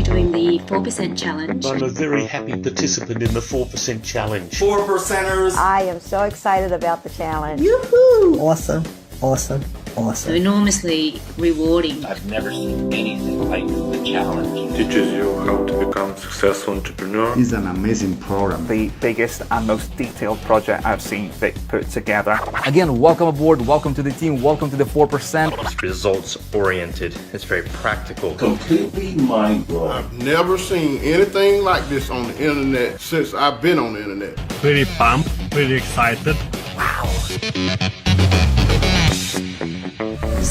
currently doing the 4% challenge. I'm a very happy participant in the 4% challenge. 4%ers. I am so excited about the challenge. Yoo-hoo! Awesome, awesome, awesome. So enormously rewarding. I've never seen anything like the challenge. Teaches you how to become a successful entrepreneur. It's an amazing program. The biggest and most detailed project I've seen Vic put together. Again, welcome aboard, welcome to the team, welcome to the 4%. It's results oriented, it's very practical. Completely mind-blowing. I've never seen anything like this on the internet since I've been on the internet. Pretty pumped, pretty excited. Wow.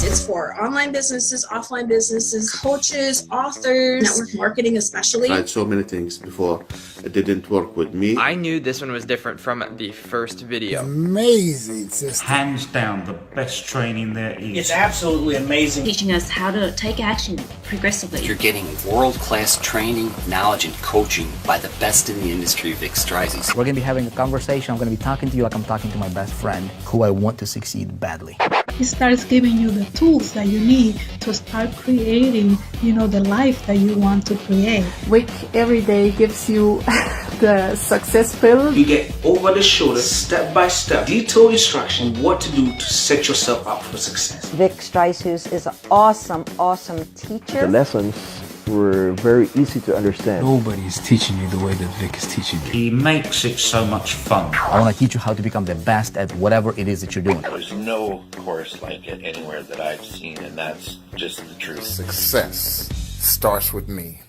It's for online businesses, offline businesses, coaches, authors, network marketing especially. I tried so many things before. It didn't work with me. I knew this one was different from the first video. Amazing system. Hands down the best training there is. It's absolutely amazing. Teaching us how to take action progressively. You're getting world-class training, knowledge, and coaching by the best in the industry, Vic Strizes. We're going to be having a conversation. I'm going to be talking to you like I'm talking to my best friend who I want to succeed badly. It starts giving you the tools that you need to start creating, the life that you want to create. Vic every day gives you the success pill. You get over the shoulder, step-by-step, detailed instruction on what to do to set yourself up for success. Vic Strizes is an awesome, awesome teacher. The lessons were very easy to understand. Nobody is teaching you the way that Vic is teaching you. He makes it so much fun. I want to teach you how to become the best at whatever it is that you're doing. There's no course like it anywhere that I've seen, and that's just the truth. Success starts with me.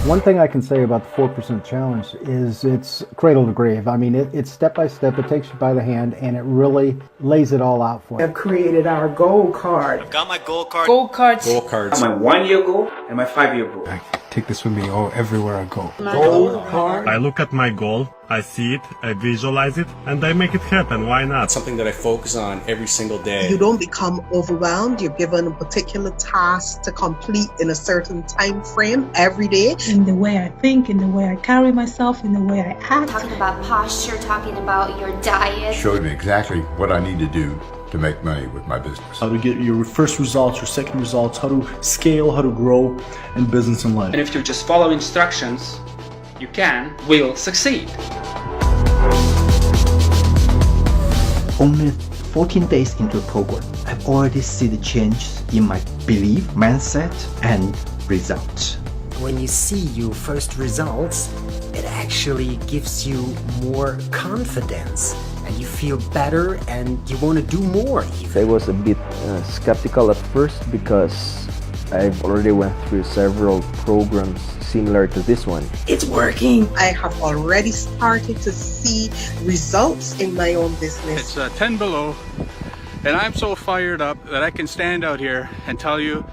One thing I can say about the 4% challenge is it's cradle to grave. I mean, it's step by step. It takes you by the hand, and it really lays it all out for you. I've created our goal card. I've got my goal card. Goal cards. Goal cards. My 1-year goal and my 5-year goal. I take this with me everywhere I go. Goal card. I look at my goal, I see it, I visualize it, and I make it happen. Why not? It's something that I focus on every single day. You don't become overwhelmed. You're given a particular task to complete in a certain time frame every day. In the way I think, in the way I carry myself, in the way I act. Talking about posture, talking about your diet. Showed me exactly what I need to do to make money with my business. How to get your first results, your second results, how to scale, how to grow in business and life. And if you just follow instructions, you will succeed. Only 14 days into the program, I've already seen the change in my belief, mindset, and results. When you see your first results, it actually gives you more confidence and you feel better and you want to do more. I was a bit skeptical at first because I've already went through several programs similar to this one. It's working. I have already started to see results in my own business. It's 10 below, and I'm so fired up that I can stand out here and tell you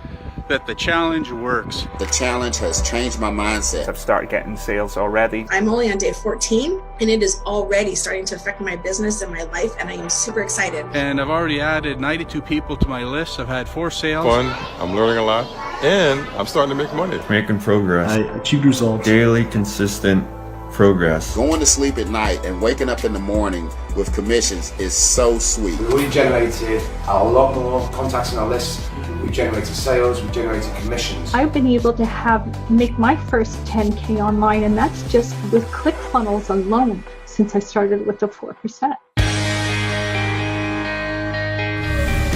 that the challenge works. The challenge has changed my mindset. I've started getting sales already. I'm only on day 14 and it is already starting to affect my business and my life, and I am super excited. And I've already added 92 people to my list. I've had 4 sales. Fun, I'm learning a lot, and I'm starting to make money. Making progress. I achieved results. Daily, consistent progress. Going to sleep at night and waking up in the morning with commissions is so sweet. We already generated a lot more contacts on our list. We generated sales, we generated commissions. I've been able to make my first 10K online, and that's just with ClickFunnels alone since I started with the 4%.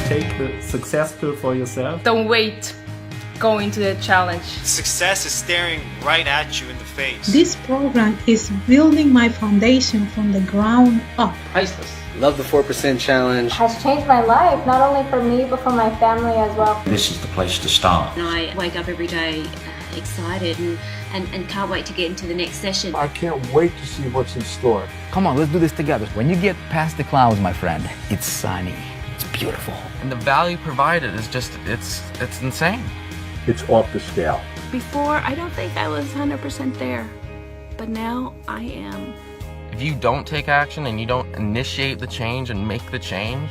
Take the success pill for yourself. Don't wait. Go into the challenge. Success is staring right at you in the face. This program is building my foundation from the ground up. Priceless. Love the 4% challenge. Has changed my life, not only for me, but for my family as well. This is the place to start. And I wake up every day excited and can't wait to get into the next session. I can't wait to see what's in store. Come on, let's do this together. When you get past the clouds, my friend, it's sunny. It's beautiful. And the value provided is just, it's insane. It's off the scale. Before, I don't think I was 100% there, but now I am. If you don't take action and you don't initiate the change and make the change,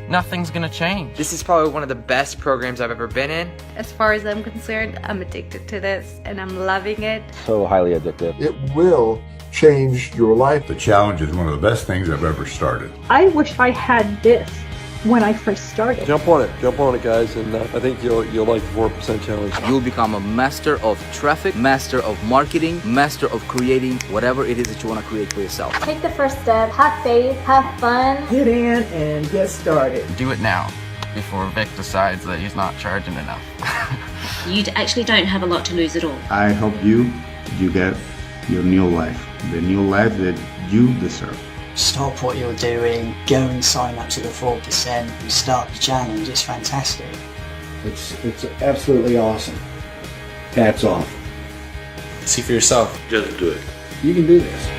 nothing's gonna change. This is probably one of the best programs I've ever been in. As far as I'm concerned, I'm addicted to this and I'm loving it. So highly addictive. It will change your life. The challenge is one of the best things I've ever started. I wish I had this when I first started. Jump on it, guys, and I think you'll like the 4% challenge. You'll become a master of traffic, master of marketing, master of creating whatever it is that you want to create for yourself. Take the first step, have faith, have fun. Get in and get started. Do it now before Vic decides that he's not charging enough. You actually don't have a lot to lose at all. I hope you get your new life, the new life that you deserve. Stop what you're doing, go and sign up to the 4% and start the challenge. It's fantastic. It's absolutely awesome. Hats off. See for yourself. Just do it. You can do this.